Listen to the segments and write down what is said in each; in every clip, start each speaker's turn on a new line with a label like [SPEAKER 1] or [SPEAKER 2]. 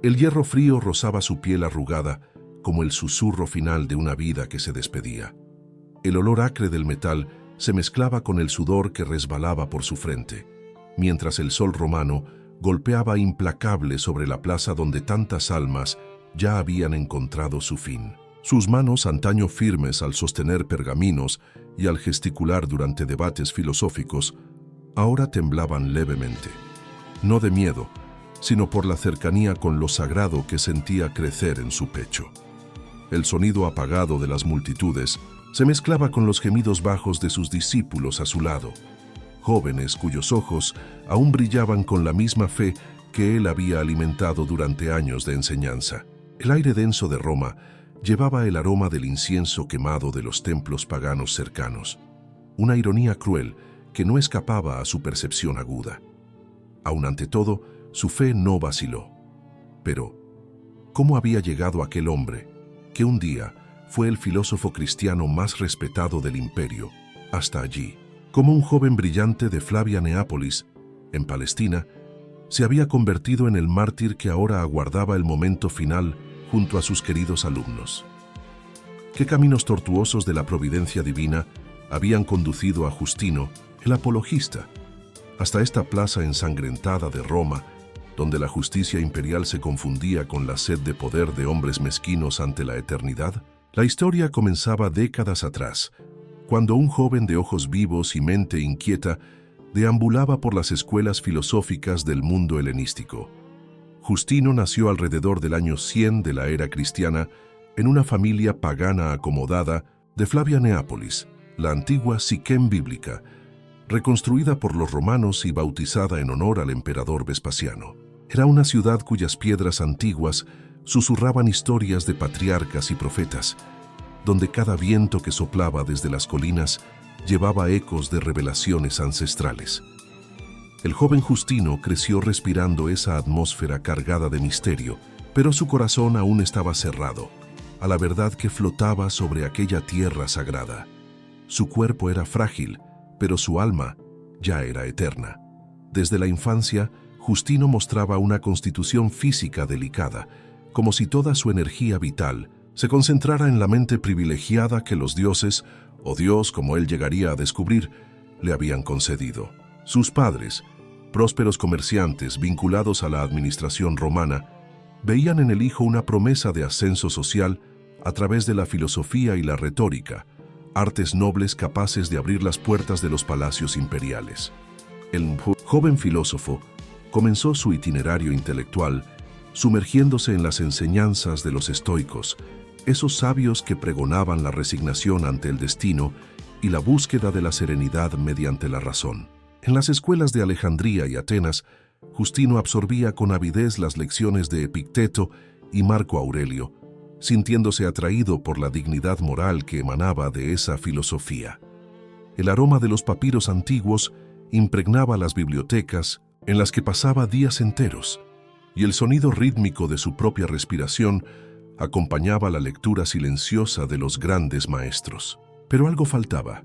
[SPEAKER 1] El hierro frío rozaba su piel arrugada como el susurro final de una vida que se despedía. El olor acre del metal se mezclaba con el sudor que resbalaba por su frente, mientras el sol romano golpeaba implacable sobre la plaza donde tantas almas ya habían encontrado su fin. Sus manos, antaño firmes al sostener pergaminos y al gesticular durante debates filosóficos, ahora temblaban levemente, no de miedo, sino por la cercanía con lo sagrado que sentía crecer en su pecho. El sonido apagado de las multitudes se mezclaba con los gemidos bajos de sus discípulos a su lado, jóvenes cuyos ojos aún brillaban con la misma fe que él había alimentado durante años de enseñanza. El aire denso de Roma llevaba el aroma del incienso quemado de los templos paganos cercanos, una ironía cruel que no escapaba a su percepción aguda. Aun ante todo, su fe no vaciló. Pero, ¿cómo había llegado aquel hombre, que un día fue el filósofo cristiano más respetado del imperio, hasta allí? Como un joven brillante de Flavia Neápolis, en Palestina, se había convertido en el mártir que ahora aguardaba el momento final junto a sus queridos alumnos. ¿Qué caminos tortuosos de la providencia divina habían conducido a Justino, el apologista, hasta esta plaza ensangrentada de Roma, donde la justicia imperial se confundía con la sed de poder de hombres mezquinos ante la eternidad? La historia comenzaba décadas atrás, cuando un joven de ojos vivos y mente inquieta deambulaba por las escuelas filosóficas del mundo helenístico. Justino nació alrededor del año 100 de la era cristiana en una familia pagana acomodada de Flavia Neápolis, la antigua Siquem bíblica, reconstruida por los romanos y bautizada en honor al emperador Vespasiano. Era una ciudad cuyas piedras antiguas susurraban historias de patriarcas y profetas, donde cada viento que soplaba desde las colinas llevaba ecos de revelaciones ancestrales. El joven Justino creció respirando esa atmósfera cargada de misterio, pero su corazón aún estaba cerrado a la verdad que flotaba sobre aquella tierra sagrada. Su cuerpo era frágil, pero su alma ya era eterna. Desde la infancia, Justino mostraba una constitución física delicada, como si toda su energía vital se concentrara en la mente privilegiada que los dioses, o Dios como él llegaría a descubrir, le habían concedido. Sus padres, prósperos comerciantes vinculados a la administración romana, veían en el hijo una promesa de ascenso social a través de la filosofía y la retórica, artes nobles capaces de abrir las puertas de los palacios imperiales. El joven filósofo comenzó su itinerario intelectual sumergiéndose en las enseñanzas de los estoicos, esos sabios que pregonaban la resignación ante el destino y la búsqueda de la serenidad mediante la razón. En las escuelas de Alejandría y Atenas, Justino absorbía con avidez las lecciones de Epicteto y Marco Aurelio, sintiéndose atraído por la dignidad moral que emanaba de esa filosofía. El aroma de los papiros antiguos impregnaba las bibliotecas en las que pasaba días enteros, y el sonido rítmico de su propia respiración acompañaba la lectura silenciosa de los grandes maestros. Pero algo faltaba.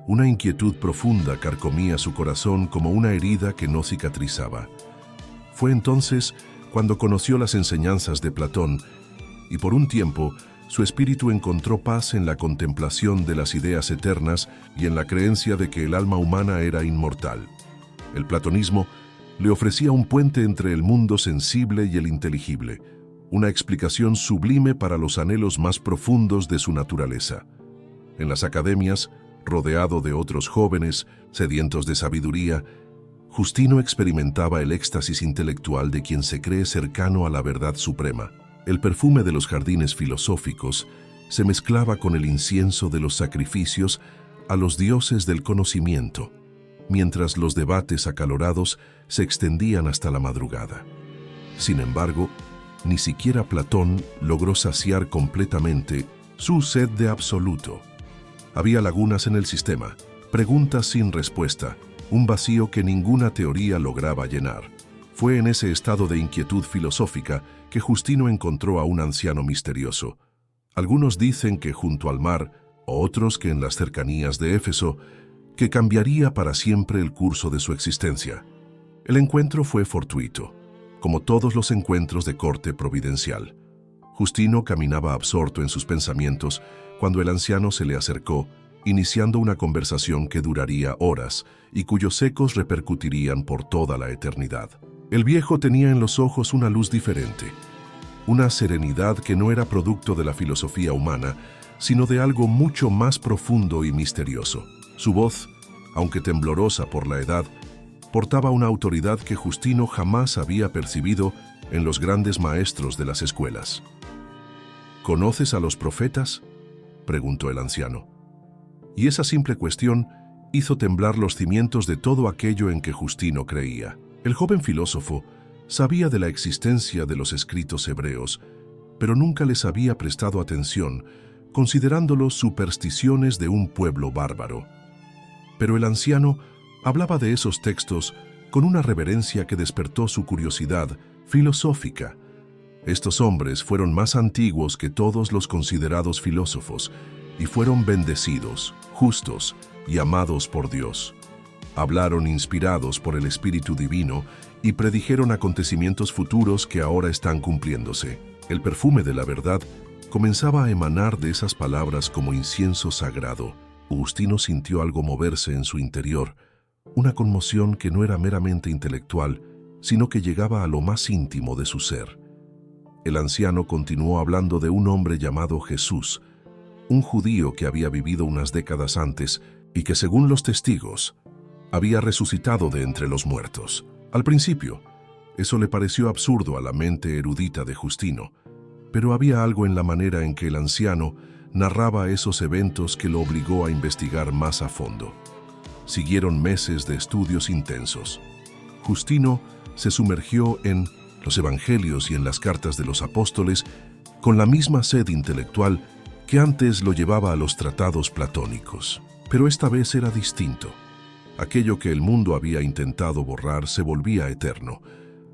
[SPEAKER 1] Una inquietud profunda carcomía su corazón como una herida que no cicatrizaba. Fue entonces cuando conoció las enseñanzas de Platón, y por un tiempo su espíritu encontró paz en la contemplación de las ideas eternas y en la creencia de que el alma humana era inmortal. El platonismo le ofrecía un puente entre el mundo sensible y el inteligible, una explicación sublime para los anhelos más profundos de su naturaleza. En las academias, rodeado de otros jóvenes, sedientos de sabiduría, Justino experimentaba el éxtasis intelectual de quien se cree cercano a la verdad suprema. El perfume de los jardines filosóficos se mezclaba con el incienso de los sacrificios a los dioses del conocimiento, mientras los debates acalorados se extendían hasta la madrugada. Sin embargo, ni siquiera Platón logró saciar completamente su sed de absoluto. Había lagunas en el sistema, preguntas sin respuesta, un vacío que ninguna teoría lograba llenar. Fue en ese estado de inquietud filosófica que Justino encontró a un anciano misterioso. Algunos dicen que junto al mar, otros que en las cercanías de Éfeso, que cambiaría para siempre el curso de su existencia. El encuentro fue fortuito. como todos los encuentros de corte providencial. Justino caminaba absorto en sus pensamientos cuando el anciano se le acercó, iniciando una conversación que duraría horas y cuyos ecos repercutirían por toda la eternidad. El viejo tenía en los ojos una luz diferente, una serenidad que no era producto de la filosofía humana, sino de algo mucho más profundo y misterioso. Su voz, aunque temblorosa por la edad, portaba una autoridad que Justino jamás había percibido en los grandes maestros de las escuelas. ¿Conoces a los profetas?, preguntó el anciano. Y esa simple cuestión hizo temblar los cimientos de todo aquello en que Justino creía. El joven filósofo sabía de la existencia de los escritos hebreos, pero nunca les había prestado atención, considerándolos supersticiones de un pueblo bárbaro. Pero el anciano hablaba de esos textos con una reverencia que despertó su curiosidad filosófica. Estos hombres fueron más antiguos que todos los considerados filósofos y fueron bendecidos, justos y amados por Dios. Hablaron inspirados por el Espíritu Divino y predijeron acontecimientos futuros que ahora están cumpliéndose. El perfume de la verdad comenzaba a emanar de esas palabras como incienso sagrado. Justino sintió algo moverse en su interior, una conmoción que no era meramente intelectual, sino que llegaba a lo más íntimo de su ser. El anciano continuó hablando de un hombre llamado Jesús, un judío que había vivido unas décadas antes y que, según los testigos, había resucitado de entre los muertos. Al principio, eso le pareció absurdo a la mente erudita de Justino, pero había algo en la manera en que el anciano narraba esos eventos que lo obligó a investigar más a fondo. Siguieron meses de estudios intensos. Justino se sumergió en los evangelios y en las cartas de los apóstoles con la misma sed intelectual que antes lo llevaba a los tratados platónicos. Pero esta vez era distinto. Aquello que el mundo había intentado borrar se volvía eterno.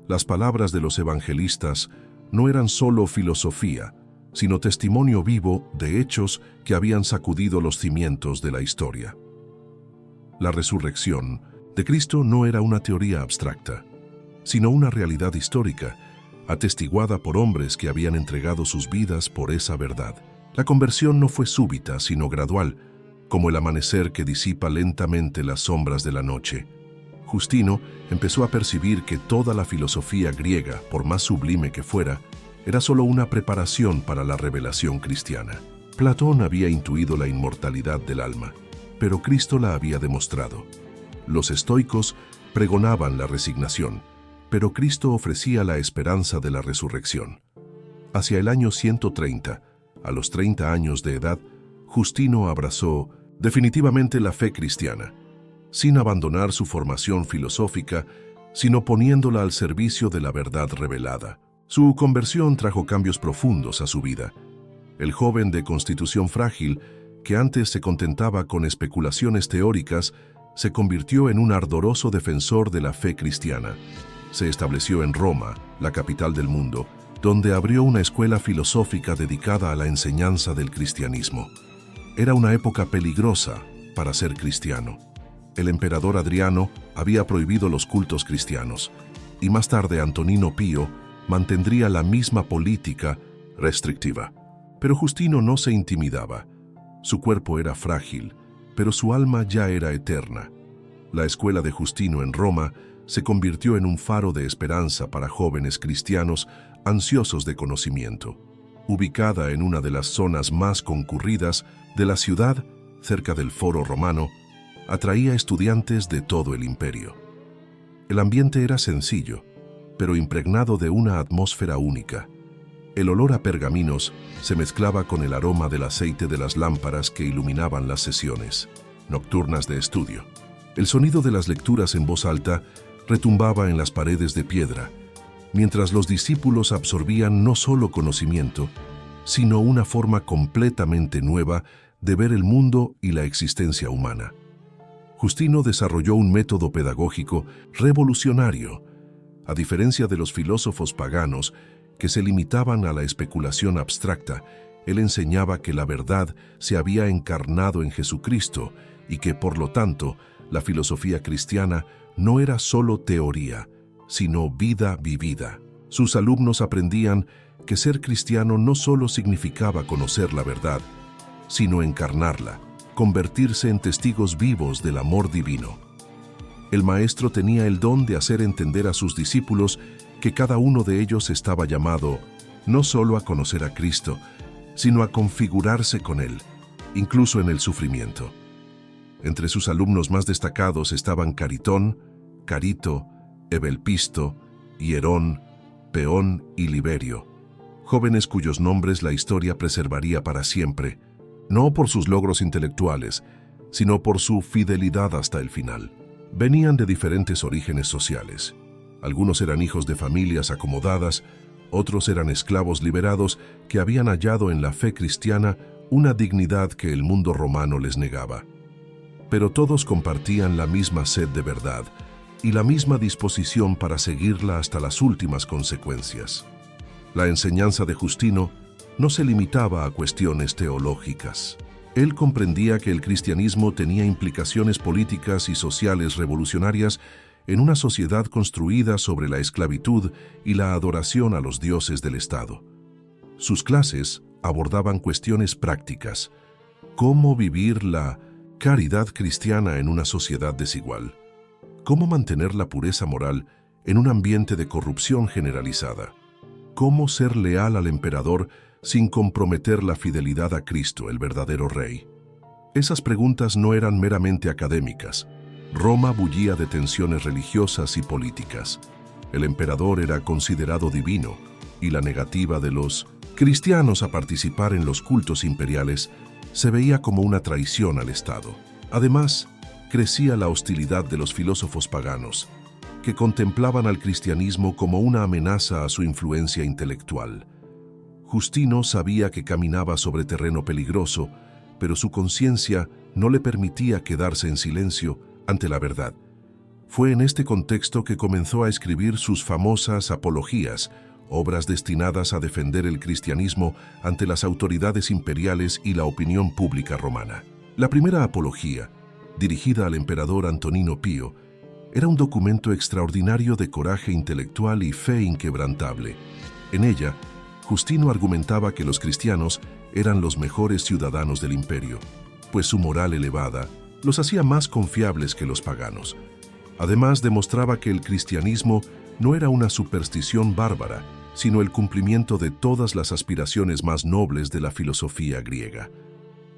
[SPEAKER 1] Las palabras de los evangelistas no eran solo filosofía, sino testimonio vivo de hechos que habían sacudido los cimientos de la historia. La resurrección de Cristo no era una teoría abstracta, sino una realidad histórica, atestiguada por hombres que habían entregado sus vidas por esa verdad. La conversión no fue súbita, sino gradual, como el amanecer que disipa lentamente las sombras de la noche. Justino empezó a percibir que toda la filosofía griega, por más sublime que fuera, era solo una preparación para la revelación cristiana. Platón había intuido la inmortalidad del alma, pero Cristo la había demostrado. Los estoicos pregonaban la resignación, pero Cristo ofrecía la esperanza de la resurrección. Hacia el año 130, a los 30 años de edad, Justino abrazó definitivamente la fe cristiana, sin abandonar su formación filosófica, sino poniéndola al servicio de la verdad revelada. Su conversión trajo cambios profundos a su vida. El joven de constitución frágil, que antes se contentaba con especulaciones teóricas, se convirtió en un ardoroso defensor de la fe cristiana. Se estableció en Roma, la capital del mundo, donde abrió una escuela filosófica dedicada a la enseñanza del cristianismo. Era una época peligrosa para ser cristiano. El emperador Adriano había prohibido los cultos cristianos, y más tarde Antonino Pío mantendría la misma política restrictiva. Pero Justino no se intimidaba. Su cuerpo era frágil, pero su alma ya era eterna. La escuela de Justino en Roma se convirtió en un faro de esperanza para jóvenes cristianos ansiosos de conocimiento. Ubicada en una de las zonas más concurridas de la ciudad, cerca del Foro Romano, atraía estudiantes de todo el imperio. El ambiente era sencillo, pero impregnado de una atmósfera única. El olor a pergaminos se mezclaba con el aroma del aceite de las lámparas que iluminaban las sesiones nocturnas de estudio. El sonido de las lecturas en voz alta retumbaba en las paredes de piedra, mientras los discípulos absorbían no solo conocimiento, sino una forma completamente nueva de ver el mundo y la existencia humana. Justino desarrolló un método pedagógico revolucionario. A diferencia de los filósofos paganos que se limitaban a la especulación abstracta, él enseñaba que la verdad se había encarnado en Jesucristo y que, por lo tanto, la filosofía cristiana no era solo teoría, sino vida vivida. Sus alumnos aprendían que ser cristiano no solo significaba conocer la verdad, sino encarnarla, convertirse en testigos vivos del amor divino. El maestro tenía el don de hacer entender a sus discípulos que cada uno de ellos estaba llamado no solo a conocer a Cristo, sino a configurarse con Él, incluso en el sufrimiento. Entre sus alumnos más destacados estaban Caritón, Carito, Evelpisto, Hierón, Peón y Liberio, jóvenes cuyos nombres la historia preservaría para siempre, no por sus logros intelectuales, sino por su fidelidad hasta el final. Venían de diferentes orígenes sociales. Algunos eran hijos de familias acomodadas, otros eran esclavos liberados que habían hallado en la fe cristiana una dignidad que el mundo romano les negaba. Pero todos compartían la misma sed de verdad y la misma disposición para seguirla hasta las últimas consecuencias. La enseñanza de Justino no se limitaba a cuestiones teológicas. Él comprendía que el cristianismo tenía implicaciones políticas y sociales revolucionarias en una sociedad construida sobre la esclavitud y la adoración a los dioses del Estado. Sus clases abordaban cuestiones prácticas: cómo vivir la caridad cristiana en una sociedad desigual, cómo mantener la pureza moral en un ambiente de corrupción generalizada, cómo ser leal al emperador sin comprometer la fidelidad a Cristo, el verdadero Rey. Esas preguntas no eran meramente académicas. Roma bullía de tensiones religiosas y políticas. El emperador era considerado divino, y la negativa de los cristianos a participar en los cultos imperiales se veía como una traición al Estado. Además, crecía la hostilidad de los filósofos paganos, que contemplaban al cristianismo como una amenaza a su influencia intelectual. Justino sabía que caminaba sobre terreno peligroso, pero su conciencia no le permitía quedarse en silencio ante la verdad. Fue en este contexto que comenzó a escribir sus famosas apologías, obras destinadas a defender el cristianismo ante las autoridades imperiales y la opinión pública romana. La primera apología, dirigida al emperador Antonino Pío, era un documento extraordinario de coraje intelectual y fe inquebrantable. En ella, Justino argumentaba que los cristianos eran los mejores ciudadanos del imperio, pues su moral elevada los hacía más confiables que los paganos. Además, demostraba que el cristianismo no era una superstición bárbara, sino el cumplimiento de todas las aspiraciones más nobles de la filosofía griega.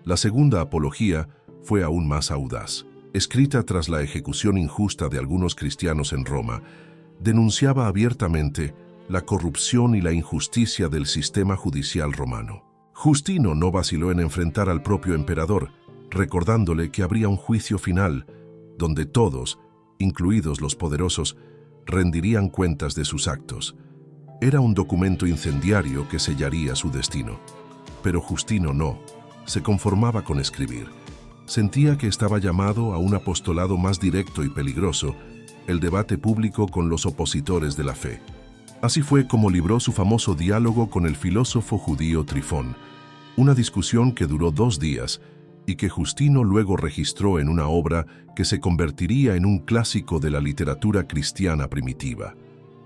[SPEAKER 1] La segunda apología fue aún más audaz. Escrita tras la ejecución injusta de algunos cristianos en Roma, denunciaba abiertamente la corrupción y la injusticia del sistema judicial romano. Justino no vaciló en enfrentar al propio emperador, recordándole que habría un juicio final, donde todos, incluidos los poderosos, rendirían cuentas de sus actos. Era un documento incendiario que sellaría su destino. Pero Justino no se conformaba con escribir. Sentía que estaba llamado a un apostolado más directo y peligroso: el debate público con los opositores de la fe. Así fue como libró su famoso diálogo con el filósofo judío Trifón, una discusión que duró 2 días y que Justino luego registró en una obra que se convertiría en un clásico de la literatura cristiana primitiva.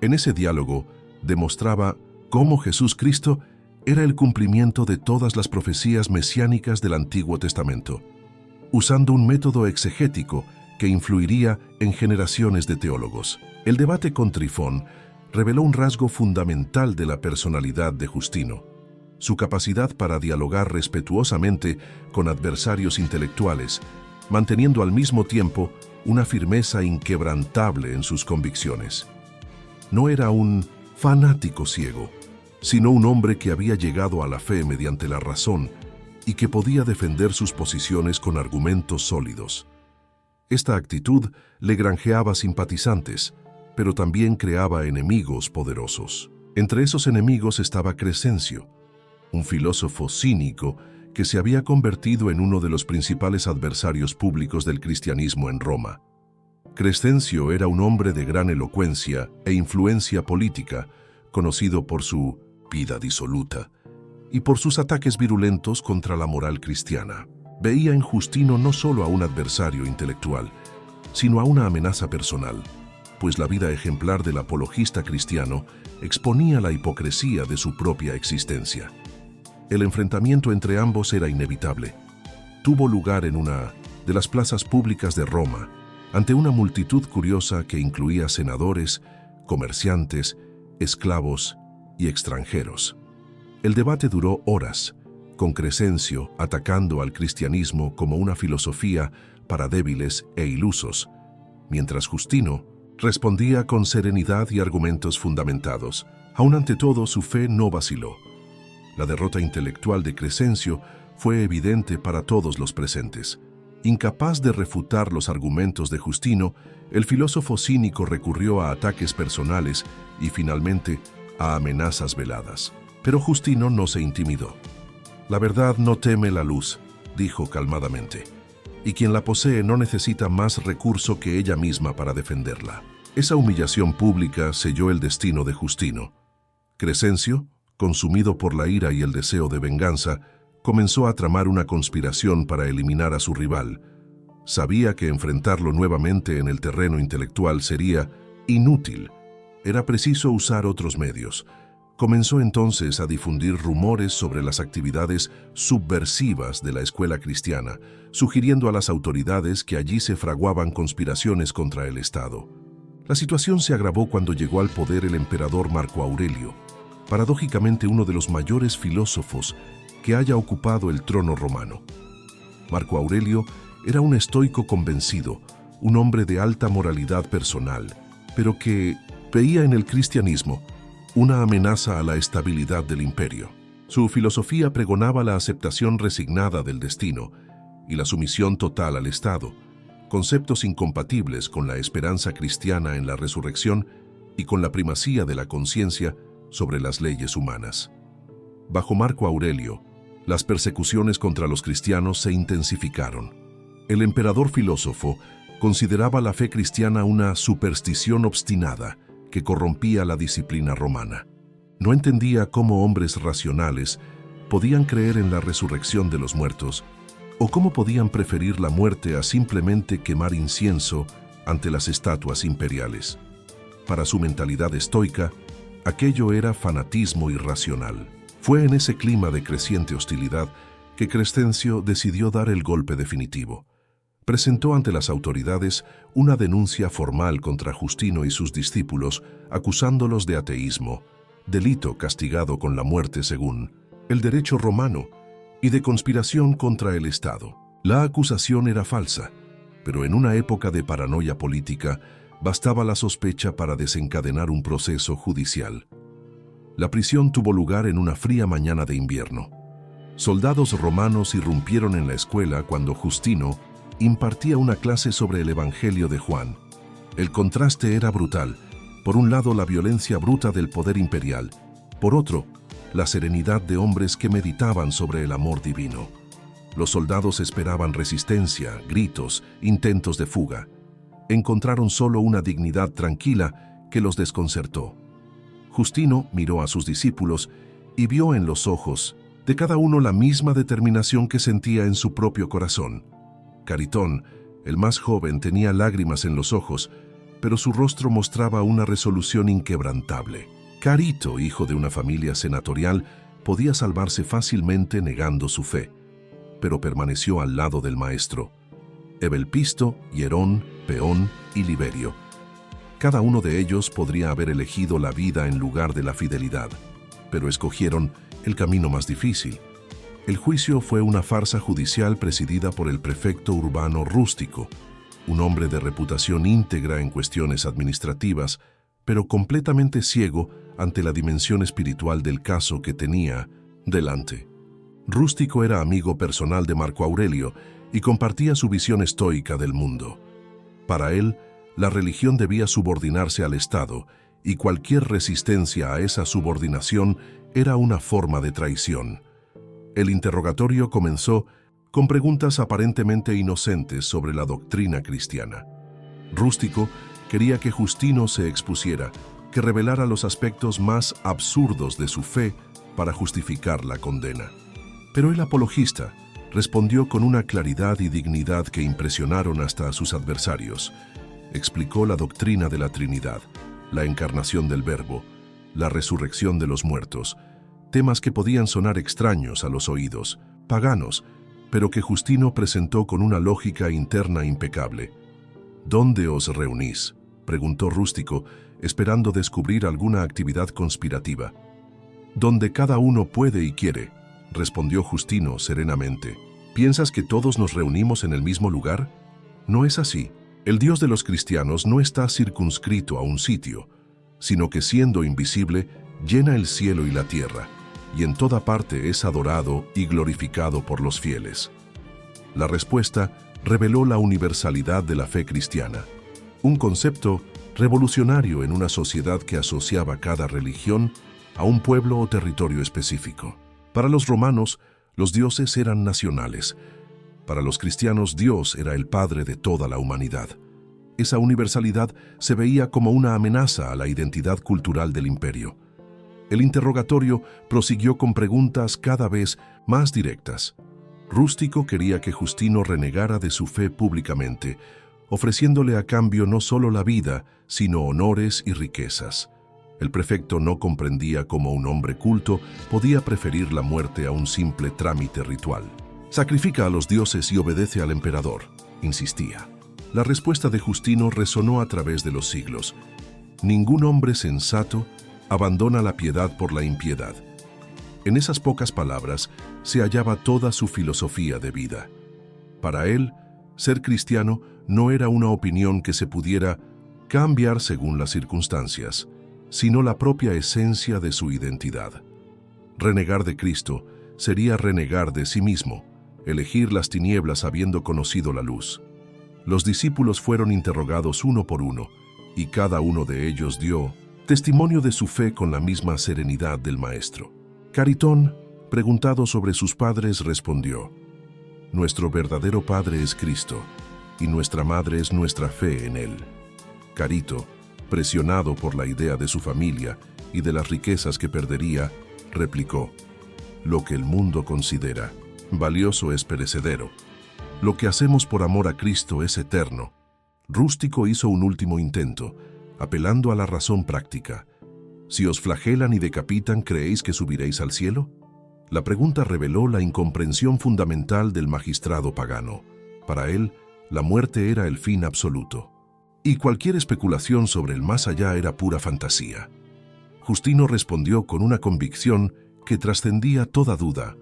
[SPEAKER 1] En ese diálogo demostraba cómo Jesús Cristo era el cumplimiento de todas las profecías mesiánicas del Antiguo Testamento, usando un método exegético que influiría en generaciones de teólogos. El debate con Trifón reveló un rasgo fundamental de la personalidad de Justino: su capacidad para dialogar respetuosamente con adversarios intelectuales, manteniendo al mismo tiempo una firmeza inquebrantable en sus convicciones. No era un fanático ciego, sino un hombre que había llegado a la fe mediante la razón y que podía defender sus posiciones con argumentos sólidos. Esta actitud le granjeaba simpatizantes, pero también creaba enemigos poderosos. Entre esos enemigos estaba Crescencio, un filósofo cínico que se había convertido en uno de los principales adversarios públicos del cristianismo en Roma. Crescencio era un hombre de gran elocuencia e influencia política, conocido por su vida disoluta y por sus ataques virulentos contra la moral cristiana. Veía en Justino no solo a un adversario intelectual, sino a una amenaza personal, pues la vida ejemplar del apologista cristiano exponía la hipocresía de su propia existencia. El enfrentamiento entre ambos era inevitable. Tuvo lugar en una de las plazas públicas de Roma, ante una multitud curiosa que incluía senadores, comerciantes, esclavos y extranjeros. El debate duró horas, con Crescencio atacando al cristianismo como una filosofía para débiles e ilusos, mientras Justino respondía con serenidad y argumentos fundamentados. Aún ante todo, su fe no vaciló. La derrota intelectual de Crescencio fue evidente para todos los presentes. Incapaz de refutar los argumentos de Justino, el filósofo cínico recurrió a ataques personales y finalmente a amenazas veladas. Pero Justino no se intimidó. «La verdad no teme la luz», dijo calmadamente, «y quien la posee no necesita más recurso que ella misma para defenderla». Esa humillación pública selló el destino de Justino. Crescencio, consumido por la ira y el deseo de venganza, comenzó a tramar una conspiración para eliminar a su rival. Sabía que enfrentarlo nuevamente en el terreno intelectual sería inútil. Era preciso usar otros medios. Comenzó entonces a difundir rumores sobre las actividades subversivas de la escuela cristiana, sugiriendo a las autoridades que allí se fraguaban conspiraciones contra el Estado. La situación se agravó cuando llegó al poder el emperador Marco Aurelio, paradójicamente uno de los mayores filósofos que haya ocupado el trono romano. Marco Aurelio era un estoico convencido, un hombre de alta moralidad personal, pero que veía en el cristianismo una amenaza a la estabilidad del imperio. Su filosofía pregonaba la aceptación resignada del destino y la sumisión total al Estado, conceptos incompatibles con la esperanza cristiana en la resurrección y con la primacía de la conciencia sobre las leyes humanas. Bajo Marco Aurelio, las persecuciones contra los cristianos se intensificaron. El emperador filósofo consideraba la fe cristiana una superstición obstinada que corrompía la disciplina romana. No entendía cómo hombres racionales podían creer en la resurrección de los muertos o cómo podían preferir la muerte a simplemente quemar incienso ante las estatuas imperiales. Para su mentalidad estoica, aquello era fanatismo irracional. Fue en ese clima de creciente hostilidad que Crescencio decidió dar el golpe definitivo. Presentó ante las autoridades una denuncia formal contra Justino y sus discípulos, acusándolos de ateísmo, delito castigado con la muerte según el derecho romano, y de conspiración contra el Estado. La acusación era falsa, pero en una época de paranoia política bastaba la sospecha para desencadenar un proceso judicial. La prisión tuvo lugar en una fría mañana de invierno. Soldados romanos irrumpieron en la escuela cuando Justino impartía una clase sobre el Evangelio de Juan. El contraste era brutal. Por un lado, la violencia bruta del poder imperial. Por otro, la serenidad de hombres que meditaban sobre el amor divino. Los soldados esperaban resistencia, gritos, intentos de fuga. Encontraron solo una dignidad tranquila que los desconcertó. Justino miró a sus discípulos y vio en los ojos de cada uno la misma determinación que sentía en su propio corazón. Caritón, el más joven, tenía lágrimas en los ojos, pero su rostro mostraba una resolución inquebrantable. Carito, hijo de una familia senatorial, podía salvarse fácilmente negando su fe, pero permaneció al lado del maestro. Evelpisto, Hierón, Peón y Liberio. Cada uno de ellos podría haber elegido la vida en lugar de la fidelidad, pero escogieron el camino más difícil. El juicio fue una farsa judicial presidida por el prefecto urbano Rústico, un hombre de reputación íntegra en cuestiones administrativas, pero completamente ciego ante la dimensión espiritual del caso que tenía delante. Rústico era amigo personal de Marco Aurelio y compartía su visión estoica del mundo. Para él, la religión debía subordinarse al Estado, y cualquier resistencia a esa subordinación era una forma de traición. El interrogatorio comenzó con preguntas aparentemente inocentes sobre la doctrina cristiana. Rústico quería que Justino se expusiera, que revelara los aspectos más absurdos de su fe para justificar la condena. Pero el apologista respondió con una claridad y dignidad que impresionaron hasta a sus adversarios. Explicó la doctrina de la Trinidad, la encarnación del Verbo, la resurrección de los muertos, temas que podían sonar extraños a los oídos, paganos, pero que Justino presentó con una lógica interna impecable. ¿Dónde os reunís?, preguntó Rústico, esperando descubrir alguna actividad conspirativa. Donde cada uno puede y quiere, respondió Justino serenamente. ¿Piensas que todos nos reunimos en el mismo lugar? No es así. El Dios de los cristianos no está circunscrito a un sitio, sino que siendo invisible, llena el cielo y la tierra, y en toda parte es adorado y glorificado por los fieles. La respuesta reveló la universalidad de la fe cristiana, un concepto revolucionario en una sociedad que asociaba cada religión a un pueblo o territorio específico. Para los romanos, los dioses eran nacionales. Para los cristianos, Dios era el Padre de toda la humanidad. Esa universalidad se veía como una amenaza a la identidad cultural del imperio. El interrogatorio prosiguió con preguntas cada vez más directas. Rústico quería que Justino renegara de su fe públicamente, ofreciéndole a cambio no solo la vida, sino honores y riquezas. El prefecto no comprendía cómo un hombre culto podía preferir la muerte a un simple trámite ritual. «Sacrifica a los dioses y obedece al emperador», insistía. La respuesta de Justino resonó a través de los siglos. Ningún hombre sensato abandona la piedad por la impiedad. En esas pocas palabras se hallaba toda su filosofía de vida. Para él, ser cristiano no era una opinión que se pudiera cambiar según las circunstancias, sino la propia esencia de su identidad. Renegar de Cristo sería renegar de sí mismo, elegir las tinieblas habiendo conocido la luz. Los discípulos fueron interrogados uno por uno, y cada uno de ellos dio testimonio de su fe con la misma serenidad del Maestro. Caritón, preguntado sobre sus padres, respondió: «Nuestro verdadero Padre es Cristo, y nuestra Madre es nuestra fe en Él». Carito, presionado por la idea de su familia y de las riquezas que perdería, replicó: «Lo que el mundo considera valioso es perecedero. Lo que hacemos por amor a Cristo es eterno». Rústico hizo un último intento, apelando a la razón práctica. «Si os flagelan y decapitan, ¿creéis que subiréis al cielo?». La pregunta reveló la incomprensión fundamental del magistrado pagano. Para él, la muerte era el fin absoluto, y cualquier especulación sobre el más allá era pura fantasía. Justino respondió con una convicción que trascendía toda duda: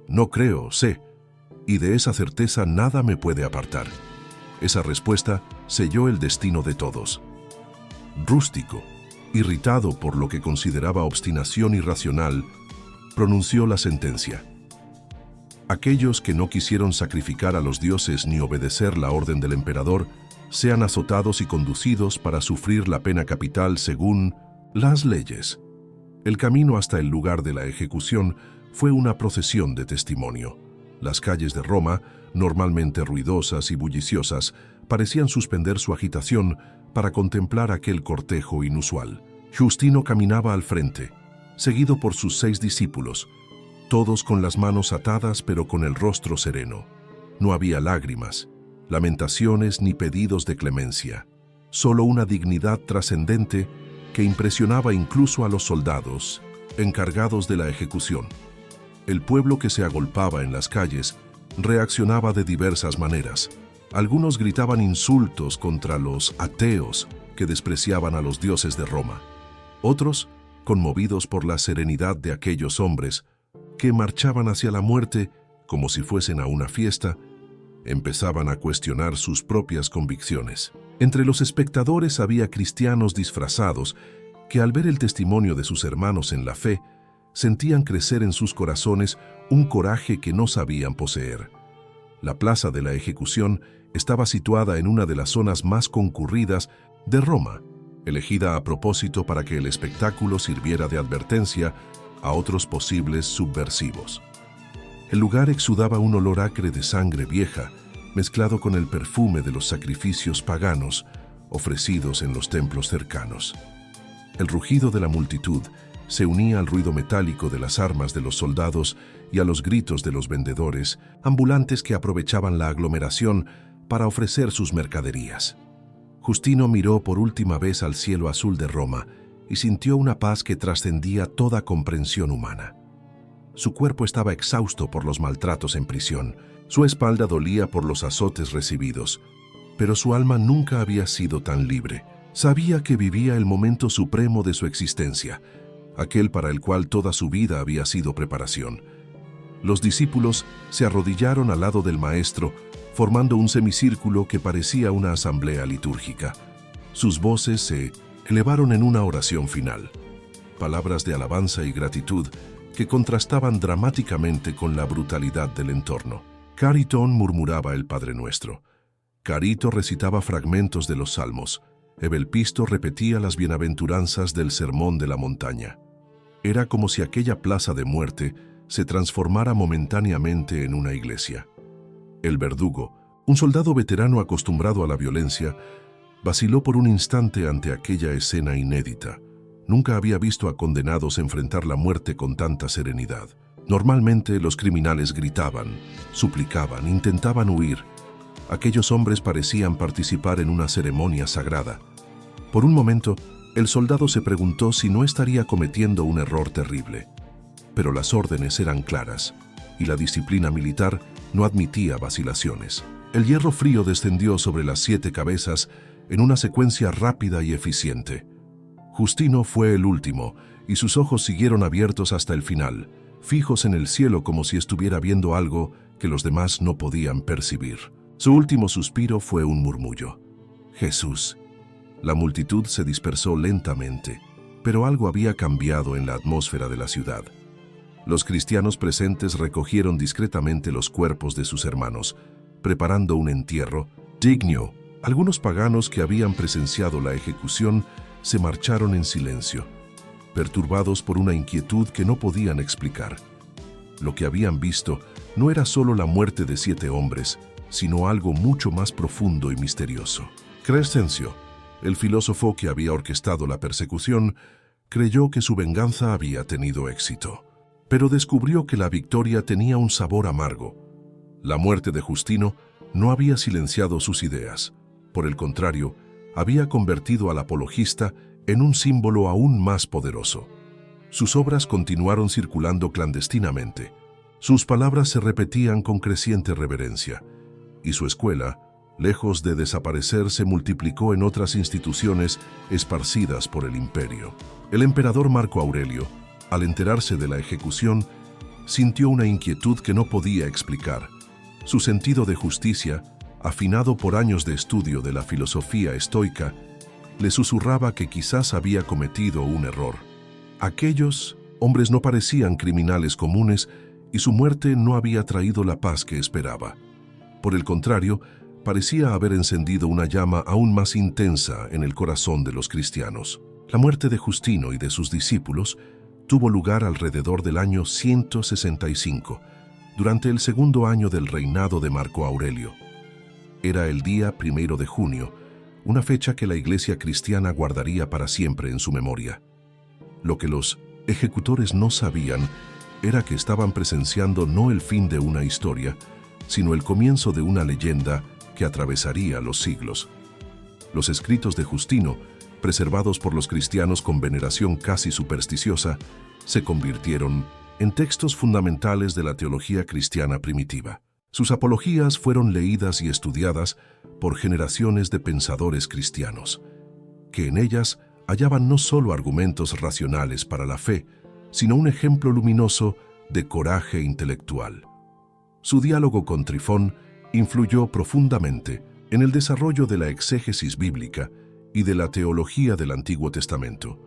[SPEAKER 1] «No creo, sé, y de esa certeza nada me puede apartar». Esa respuesta selló el destino de todos. Rústico, irritado por lo que consideraba obstinación irracional, pronunció la sentencia: «Aquellos que no quisieron sacrificar a los dioses ni obedecer la orden del emperador, sean azotados y conducidos para sufrir la pena capital según las leyes». El camino hasta el lugar de la ejecución fue una procesión de testimonio. Las calles de Roma, normalmente ruidosas y bulliciosas, parecían suspender su agitación para contemplar aquel cortejo inusual. Justino caminaba al frente, seguido por sus 6 discípulos, todos con las manos atadas pero con el rostro sereno. No había lágrimas, lamentaciones ni pedidos de clemencia, solo una dignidad trascendente que impresionaba incluso a los soldados encargados de la ejecución. El pueblo que se agolpaba en las calles reaccionaba de diversas maneras. Algunos gritaban insultos contra los ateos que despreciaban a los dioses de Roma. Otros, conmovidos por la serenidad de aquellos hombres que marchaban hacia la muerte como si fuesen a una fiesta, empezaban a cuestionar sus propias convicciones. Entre los espectadores había cristianos disfrazados que, al ver el testimonio de sus hermanos en la fe, sentían crecer en sus corazones un coraje que no sabían poseer. La plaza de la ejecución estaba situada en una de las zonas más concurridas de Roma, elegida a propósito para que el espectáculo sirviera de advertencia a otros posibles subversivos. El lugar exudaba un olor acre de sangre vieja, mezclado con el perfume de los sacrificios paganos ofrecidos en los templos cercanos. El rugido de la multitud se unía al ruido metálico de las armas de los soldados y a los gritos de los vendedores ambulantes que aprovechaban la aglomeración para ofrecer sus mercaderías. Justino miró por última vez al cielo azul de Roma y sintió una paz que trascendía toda comprensión humana. Su cuerpo estaba exhausto por los maltratos en prisión, su espalda dolía por los azotes recibidos, pero su alma nunca había sido tan libre. Sabía que vivía el momento supremo de su existencia, aquel para el cual toda su vida había sido preparación. Los discípulos se arrodillaron al lado del maestro, formando un semicírculo que parecía una asamblea litúrgica. Sus voces se elevaron en una oración final, palabras de alabanza y gratitud que contrastaban dramáticamente con la brutalidad del entorno. Caritón murmuraba el Padre Nuestro. Carito recitaba fragmentos de los Salmos. Evelpisto repetía las bienaventuranzas del Sermón de la Montaña. Era como si aquella plaza de muerte se transformara momentáneamente en una iglesia. El verdugo, un soldado veterano acostumbrado a la violencia, vaciló por un instante ante aquella escena inédita. Nunca había visto a condenados enfrentar la muerte con tanta serenidad. Normalmente los criminales gritaban, suplicaban, intentaban huir. Aquellos hombres parecían participar en una ceremonia sagrada. Por un momento, el soldado se preguntó si no estaría cometiendo un error terrible. Pero las órdenes eran claras, y la disciplina militar no admitía vacilaciones. El hierro frío descendió sobre las 7 cabezas en una secuencia rápida y eficiente. Justino fue el último, y sus ojos siguieron abiertos hasta el final, fijos en el cielo como si estuviera viendo algo que los demás no podían percibir. Su último suspiro fue un murmullo. Jesús. La multitud se dispersó lentamente, pero algo había cambiado en la atmósfera de la ciudad. Los cristianos presentes recogieron discretamente los cuerpos de sus hermanos, preparando un entierro digno. Algunos paganos que habían presenciado la ejecución se marcharon en silencio, perturbados por una inquietud que no podían explicar. Lo que habían visto no era solo la muerte de 7 hombres, sino algo mucho más profundo y misterioso. Crescencio, el filósofo que había orquestado la persecución, creyó que su venganza había tenido éxito, pero descubrió que la victoria tenía un sabor amargo. La muerte de Justino no había silenciado sus ideas. Por el contrario, había convertido al apologista en un símbolo aún más poderoso. Sus obras continuaron circulando clandestinamente. Sus palabras se repetían con creciente reverencia, y su escuela, lejos de desaparecer, se multiplicó en otras instituciones esparcidas por el imperio. El emperador Marco Aurelio, al enterarse de la ejecución, sintió una inquietud que no podía explicar. Su sentido de justicia, afinado por años de estudio de la filosofía estoica, le susurraba que quizás había cometido un error. Aquellos hombres no parecían criminales comunes y su muerte no había traído la paz que esperaba. Por el contrario, parecía haber encendido una llama aún más intensa en el corazón de los cristianos. La muerte de Justino y de sus discípulos tuvo lugar alrededor del año 165, durante el segundo año del reinado de Marco Aurelio. Era el día 1 de junio, una fecha que la Iglesia cristiana guardaría para siempre en su memoria. Lo que los ejecutores no sabían era que estaban presenciando no el fin de una historia, sino el comienzo de una leyenda que atravesaría los siglos. Los escritos de Justino, preservados por los cristianos con veneración casi supersticiosa, se convirtieron en textos fundamentales de la teología cristiana primitiva. Sus apologías fueron leídas y estudiadas por generaciones de pensadores cristianos, que en ellas hallaban no solo argumentos racionales para la fe, sino un ejemplo luminoso de coraje intelectual. Su diálogo con Trifón influyó profundamente en el desarrollo de la exégesis bíblica y de la teología del Antiguo Testamento.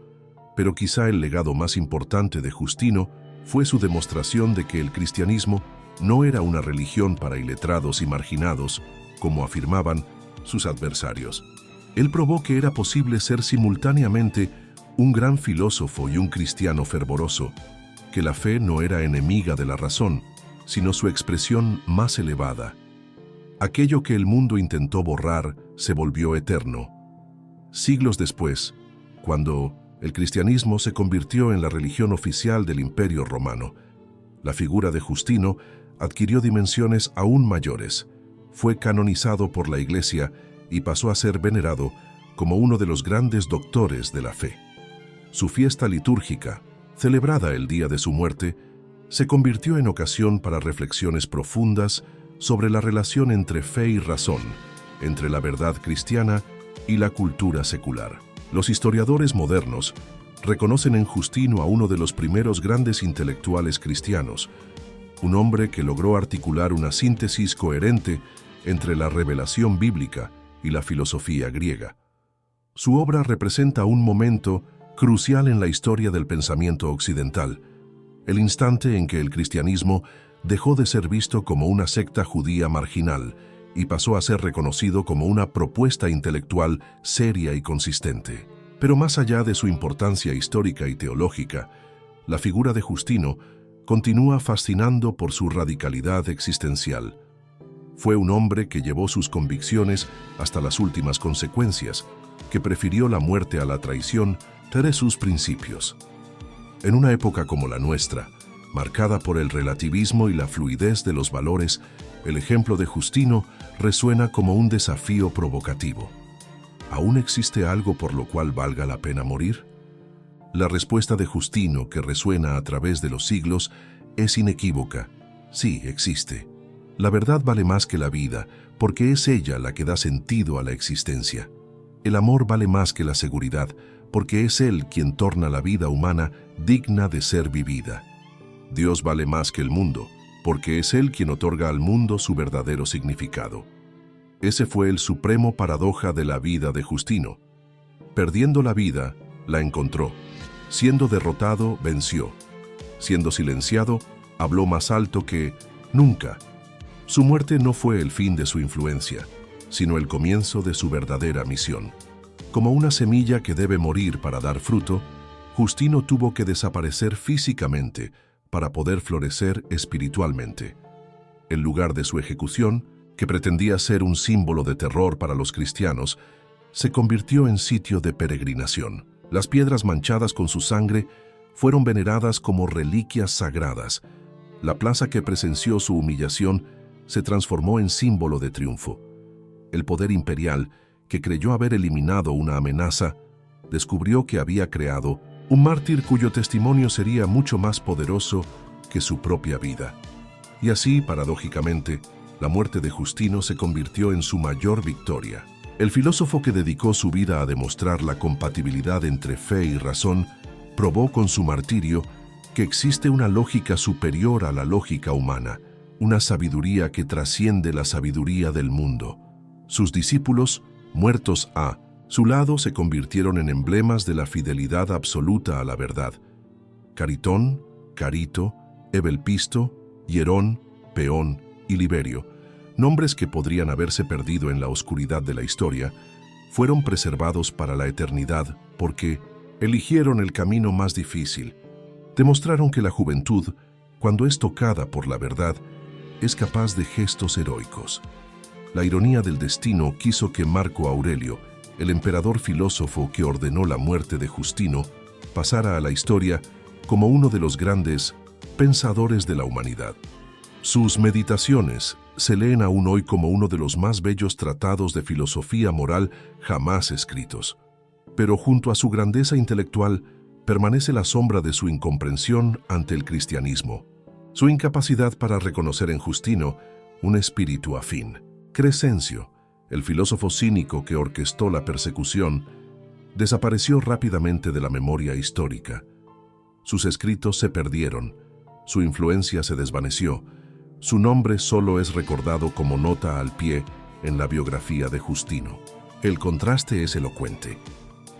[SPEAKER 1] Pero quizá el legado más importante de Justino fue su demostración de que el cristianismo no era una religión para iletrados y marginados, como afirmaban sus adversarios. Él probó que era posible ser simultáneamente un gran filósofo y un cristiano fervoroso, que la fe no era enemiga de la razón, sino su expresión más elevada. Aquello que el mundo intentó borrar se volvió eterno. Siglos después, cuando el cristianismo se convirtió en la religión oficial del Imperio Romano, la figura de Justino adquirió dimensiones aún mayores. Fue canonizado por la Iglesia y pasó a ser venerado como uno de los grandes doctores de la fe. Su fiesta litúrgica, celebrada el día de su muerte, se convirtió en ocasión para reflexiones profundas sobre la relación entre fe y razón, entre la verdad cristiana y la cultura secular. Los historiadores modernos reconocen en Justino a uno de los primeros grandes intelectuales cristianos, un hombre que logró articular una síntesis coherente entre la revelación bíblica y la filosofía griega. Su obra representa un momento crucial en la historia del pensamiento occidental, el instante en que el cristianismo dejó de ser visto como una secta judía marginal y pasó a ser reconocido como una propuesta intelectual seria y consistente. Pero más allá de su importancia histórica y teológica, la figura de Justino continúa fascinando por su radicalidad existencial. Fue un hombre que llevó sus convicciones hasta las últimas consecuencias, que prefirió la muerte a la traición de sus principios. En una época como la nuestra, marcada por el relativismo y la fluidez de los valores, el ejemplo de Justino resuena como un desafío provocativo. ¿Aún existe algo por lo cual valga la pena morir? La respuesta de Justino, que resuena a través de los siglos, es inequívoca. Sí, existe. La verdad vale más que la vida, porque es ella la que da sentido a la existencia. El amor vale más que la seguridad, porque es Él quien torna la vida humana digna de ser vivida. Dios vale más que el mundo, porque es Él quien otorga al mundo su verdadero significado. Ese fue el supremo paradoja de la vida de Justino. Perdiendo la vida, la encontró. Siendo derrotado, venció. Siendo silenciado, habló más alto que nunca. Su muerte no fue el fin de su influencia, sino el comienzo de su verdadera misión. Como una semilla que debe morir para dar fruto, Justino tuvo que desaparecer físicamente para poder florecer espiritualmente. El lugar de su ejecución, que pretendía ser un símbolo de terror para los cristianos, se convirtió en sitio de peregrinación. Las piedras manchadas con su sangre fueron veneradas como reliquias sagradas. La plaza que presenció su humillación se transformó en símbolo de triunfo. El poder imperial, que creyó haber eliminado una amenaza, descubrió que había creado un mártir cuyo testimonio sería mucho más poderoso que su propia vida. Y así, paradójicamente, la muerte de Justino se convirtió en su mayor victoria. El filósofo que dedicó su vida a demostrar la compatibilidad entre fe y razón, probó con su martirio que existe una lógica superior a la lógica humana, una sabiduría que trasciende la sabiduría del mundo. Sus discípulos, muertos a su lado, se convirtieron en emblemas de la fidelidad absoluta a la verdad. Caritón, Carito, Evelpisto, Hierón, Peón y Liberio, nombres que podrían haberse perdido en la oscuridad de la historia, fueron preservados para la eternidad porque eligieron el camino más difícil. Demostraron que la juventud, cuando es tocada por la verdad, es capaz de gestos heroicos. La ironía del destino quiso que Marco Aurelio, el emperador filósofo que ordenó la muerte de Justino, pasara a la historia como uno de los grandes pensadores de la humanidad. Sus meditaciones se leen aún hoy como uno de los más bellos tratados de filosofía moral jamás escritos. Pero junto a su grandeza intelectual permanece la sombra de su incomprensión ante el cristianismo, su incapacidad para reconocer en Justino un espíritu afín. Crescencio, el filósofo cínico que orquestó la persecución, desapareció rápidamente de la memoria histórica. Sus escritos se perdieron, su influencia se desvaneció, su nombre solo es recordado como nota al pie en la biografía de Justino. El contraste es elocuente.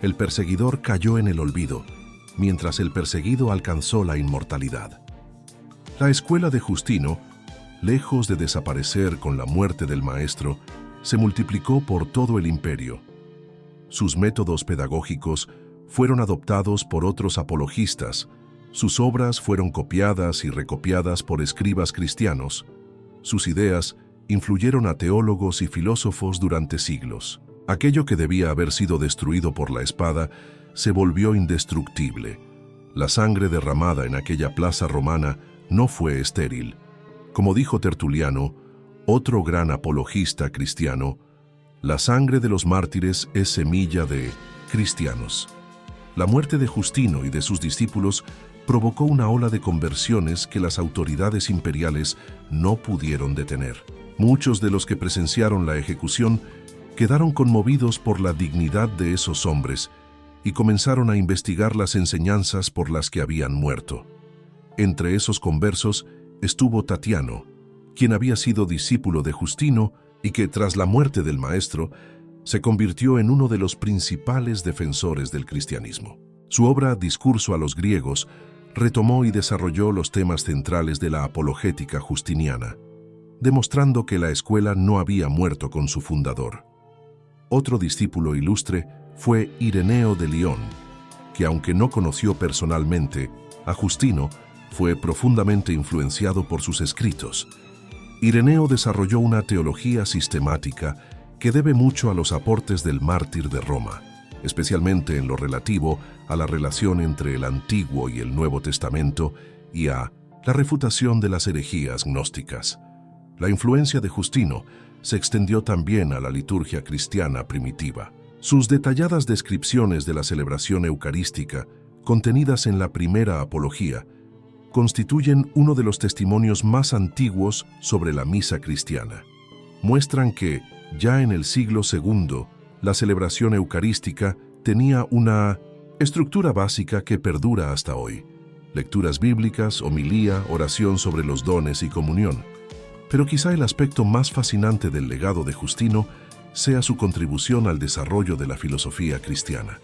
[SPEAKER 1] El perseguidor cayó en el olvido, mientras el perseguido alcanzó la inmortalidad. La escuela de Justino, lejos de desaparecer con la muerte del maestro, se multiplicó por todo el imperio. Sus métodos pedagógicos fueron adoptados por otros apologistas, sus obras fueron copiadas y recopiadas por escribas cristianos, sus ideas influyeron a teólogos y filósofos durante siglos. Aquello que debía haber sido destruido por la espada se volvió indestructible. La sangre derramada en aquella plaza romana no fue estéril. Como dijo Tertuliano, otro gran apologista cristiano, la sangre de los mártires es semilla de cristianos. La muerte de Justino y de sus discípulos provocó una ola de conversiones que las autoridades imperiales no pudieron detener. Muchos de los que presenciaron la ejecución quedaron conmovidos por la dignidad de esos hombres y comenzaron a investigar las enseñanzas por las que habían muerto. Entre esos conversos estuvo Tatiano, quien había sido discípulo de Justino y que, tras la muerte del maestro, se convirtió en uno de los principales defensores del cristianismo. Su obra Discurso a los griegos retomó y desarrolló los temas centrales de la apologética justiniana, demostrando que la escuela no había muerto con su fundador. Otro discípulo ilustre fue Ireneo de León, que aunque no conoció personalmente a Justino, fue profundamente influenciado por sus escritos. Ireneo desarrolló una teología sistemática que debe mucho a los aportes del mártir de Roma, especialmente en lo relativo a la relación entre el Antiguo y el Nuevo Testamento y a la refutación de las herejías gnósticas. La influencia de Justino se extendió también a la liturgia cristiana primitiva. Sus detalladas descripciones de la celebración eucarística, contenidas en la primera apología, constituyen uno de los testimonios más antiguos sobre la misa cristiana. Muestran que, ya en el siglo II, la celebración eucarística tenía una estructura básica que perdura hasta hoy: lecturas bíblicas, homilía, oración sobre los dones y comunión. Pero quizá el aspecto más fascinante del legado de Justino sea su contribución al desarrollo de la filosofía cristiana.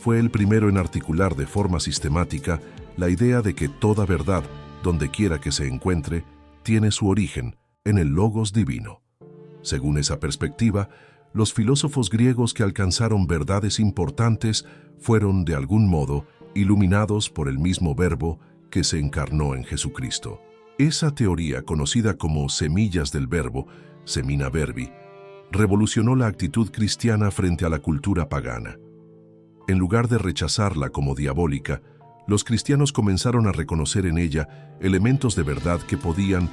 [SPEAKER 1] Fue el primero en articular de forma sistemática la idea de que toda verdad, donde quiera que se encuentre, tiene su origen en el Logos divino. Según esa perspectiva, los filósofos griegos que alcanzaron verdades importantes fueron, de algún modo, iluminados por el mismo Verbo que se encarnó en Jesucristo. Esa teoría, conocida como semillas del Verbo, semina verbi, revolucionó la actitud cristiana frente a la cultura pagana. En lugar de rechazarla como diabólica, los cristianos comenzaron a reconocer en ella elementos de verdad que podían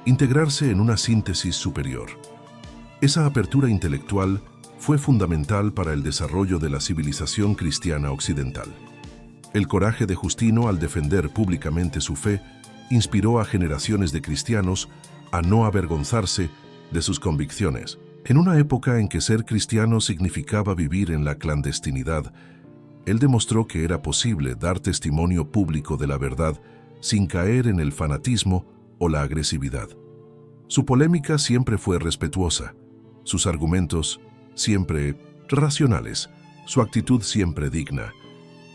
[SPEAKER 1] integrarse en una síntesis superior. Esa apertura intelectual fue fundamental para el desarrollo de la civilización cristiana occidental. El coraje de Justino al defender públicamente su fe inspiró a generaciones de cristianos a no avergonzarse de sus convicciones. En una época en que ser cristiano significaba vivir en la clandestinidad, él demostró que era posible dar testimonio público de la verdad sin caer en el fanatismo o la agresividad. Su polémica siempre fue respetuosa, sus argumentos siempre racionales, su actitud siempre digna.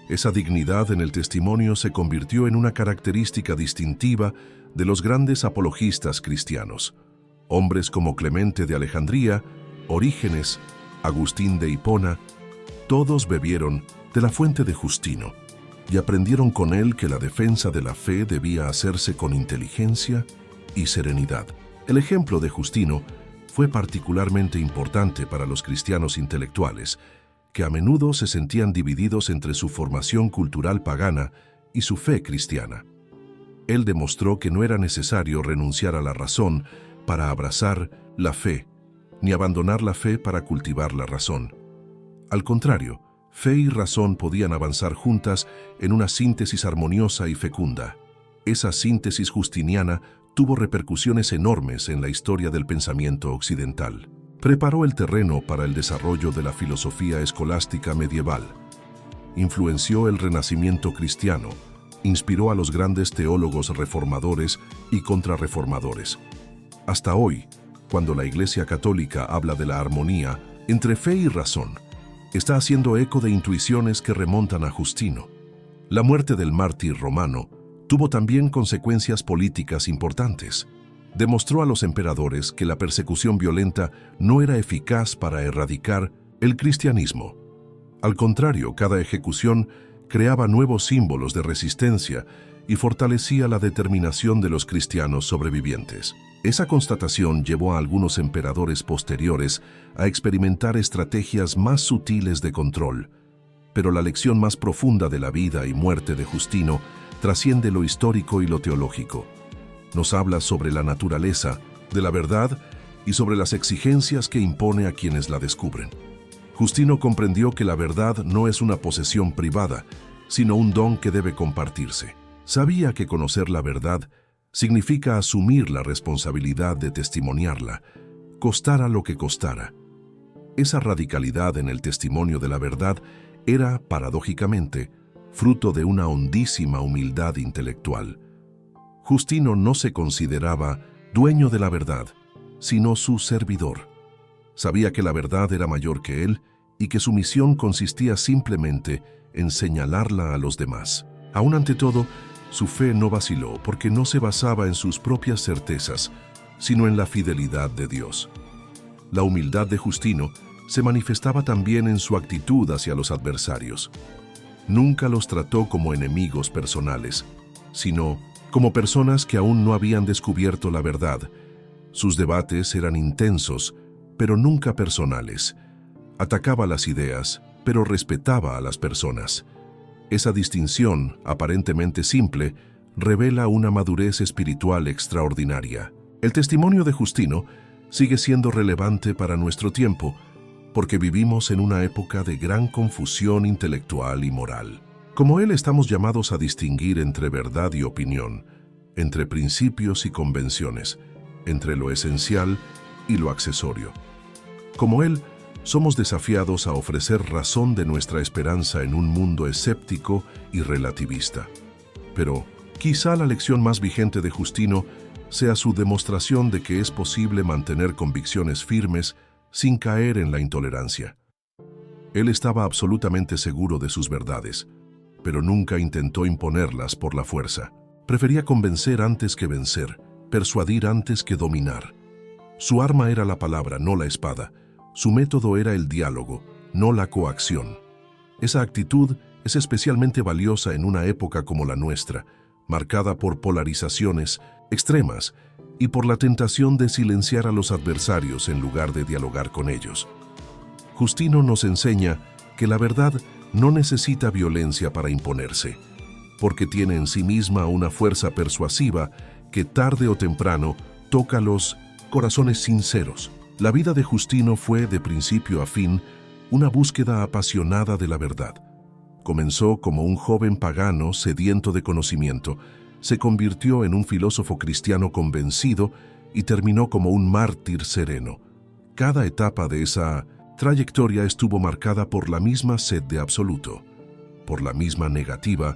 [SPEAKER 1] Esa dignidad en el testimonio se convirtió en una característica distintiva de los grandes apologistas cristianos. Hombres como Clemente de Alejandría, Orígenes, Agustín de Hipona, todos bebieron de la fuente de Justino y aprendieron con él que la defensa de la fe debía hacerse con inteligencia y serenidad. El ejemplo de Justino fue particularmente importante para los cristianos intelectuales, que a menudo se sentían divididos entre su formación cultural pagana y su fe cristiana. Él demostró que no era necesario renunciar a la razón para abrazar la fe, ni abandonar la fe para cultivar la razón. Al contrario, fe y razón podían avanzar juntas en una síntesis armoniosa y fecunda. Esa síntesis justiniana tuvo repercusiones enormes en la historia del pensamiento occidental. Preparó el terreno para el desarrollo de la filosofía escolástica medieval. Influenció el renacimiento cristiano, inspiró a los grandes teólogos reformadores y contrarreformadores. Hasta hoy, cuando la Iglesia Católica habla de la armonía entre fe y razón, está haciendo eco de intuiciones que remontan a Justino. La muerte del mártir romano tuvo también consecuencias políticas importantes. Demostró a los emperadores que la persecución violenta no era eficaz para erradicar el cristianismo. Al contrario, cada ejecución creaba nuevos símbolos de resistencia y fortalecía la determinación de los cristianos sobrevivientes. Esa constatación llevó a algunos emperadores posteriores a experimentar estrategias más sutiles de control, pero la lección más profunda de la vida y muerte de Justino trasciende lo histórico y lo teológico. Nos habla sobre la naturaleza de la verdad y sobre las exigencias que impone a quienes la descubren. Justino comprendió que la verdad no es una posesión privada, sino un don que debe compartirse. Sabía que conocer la verdad significa asumir la responsabilidad de testimoniarla, costara lo que costara. Esa radicalidad en el testimonio de la verdad era, paradójicamente, fruto de una hondísima humildad intelectual. Justino no se consideraba dueño de la verdad, sino su servidor. Sabía que la verdad era mayor que él y que su misión consistía simplemente en señalarla a los demás. Aún ante todo, su fe no vaciló porque no se basaba en sus propias certezas, sino en la fidelidad de Dios. La humildad de Justino se manifestaba también en su actitud hacia los adversarios. Nunca los trató como enemigos personales, sino como personas que aún no habían descubierto la verdad. Sus debates eran intensos, pero nunca personales. Atacaba las ideas, pero respetaba a las personas. Esa distinción, aparentemente simple, revela una madurez espiritual extraordinaria. El testimonio de Justino sigue siendo relevante para nuestro tiempo, porque vivimos en una época de gran confusión intelectual y moral. Como él, estamos llamados a distinguir entre verdad y opinión, entre principios y convenciones, entre lo esencial y lo accesorio. Como él, somos desafiados a ofrecer razón de nuestra esperanza en un mundo escéptico y relativista. Pero quizá la lección más vigente de Justino sea su demostración de que es posible mantener convicciones firmes sin caer en la intolerancia. Él estaba absolutamente seguro de sus verdades, pero nunca intentó imponerlas por la fuerza. Prefería convencer antes que vencer, persuadir antes que dominar. Su arma era la palabra, no la espada. Su método era el diálogo, no la coacción. Esa actitud es especialmente valiosa en una época como la nuestra, marcada por polarizaciones extremas y por la tentación de silenciar a los adversarios en lugar de dialogar con ellos. Justino nos enseña que la verdad no necesita violencia para imponerse, porque tiene en sí misma una fuerza persuasiva que tarde o temprano toca los corazones sinceros. La vida de Justino fue, de principio a fin, una búsqueda apasionada de la verdad. Comenzó como un joven pagano sediento de conocimiento, se convirtió en un filósofo cristiano convencido y terminó como un mártir sereno. Cada etapa de esa trayectoria estuvo marcada por la misma sed de absoluto, por la misma negativa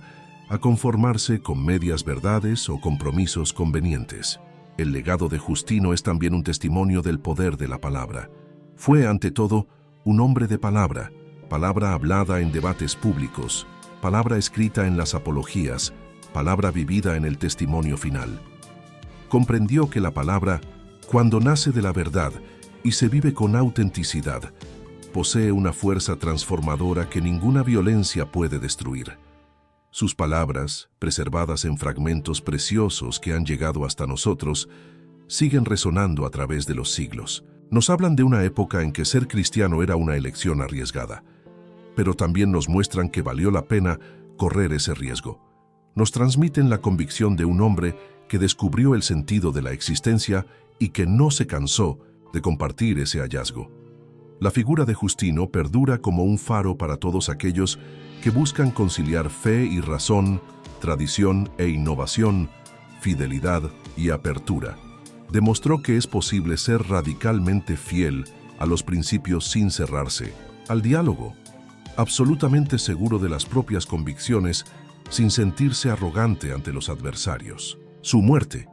[SPEAKER 1] a conformarse con medias verdades o compromisos convenientes. El legado de Justino es también un testimonio del poder de la palabra. Fue, ante todo, un hombre de palabra, palabra hablada en debates públicos, palabra escrita en las apologías, palabra vivida en el testimonio final. Comprendió que la palabra, cuando nace de la verdad y se vive con autenticidad, posee una fuerza transformadora que ninguna violencia puede destruir. Sus palabras, preservadas en fragmentos preciosos que han llegado hasta nosotros, siguen resonando a través de los siglos. Nos hablan de una época en que ser cristiano era una elección arriesgada, pero también nos muestran que valió la pena correr ese riesgo. Nos transmiten la convicción de un hombre que descubrió el sentido de la existencia y que no se cansó de compartir ese hallazgo. La figura de Justino perdura como un faro para todos aquellos que buscan conciliar fe y razón, tradición e innovación, fidelidad y apertura. Demostró que es posible ser radicalmente fiel a los principios sin cerrarse al diálogo, absolutamente seguro de las propias convicciones, sin sentirse arrogante ante los adversarios. Su muerte,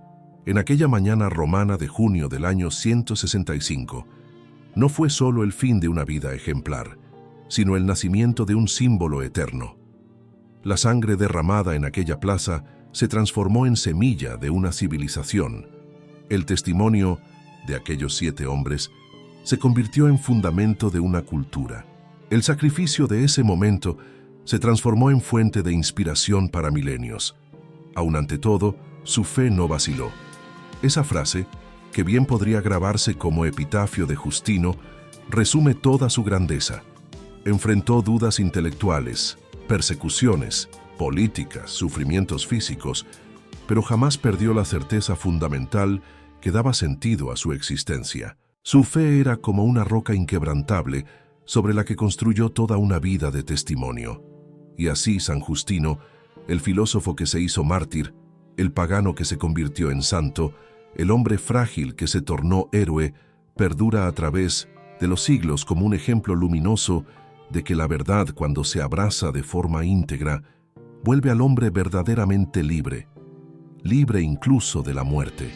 [SPEAKER 1] en aquella mañana romana de junio del año 165, no fue solo el fin de una vida ejemplar, sino el nacimiento de un símbolo eterno. La sangre derramada en aquella plaza se transformó en semilla de una civilización. El testimonio de aquellos 7 hombres se convirtió en fundamento de una cultura. El sacrificio de ese momento se transformó en fuente de inspiración para milenios. Aun ante todo, su fe no vaciló. Esa frase, que bien podría grabarse como epitafio de Justino, resume toda su grandeza. Enfrentó dudas intelectuales, persecuciones, políticas, sufrimientos físicos, pero jamás perdió la certeza fundamental que daba sentido a su existencia. Su fe era como una roca inquebrantable sobre la que construyó toda una vida de testimonio. Y así San Justino, el filósofo que se hizo mártir, el pagano que se convirtió en santo, el hombre frágil que se tornó héroe, perdura a través de los siglos como un ejemplo luminoso de que la verdad, cuando se abraza de forma íntegra, vuelve al hombre verdaderamente libre, libre incluso de la muerte.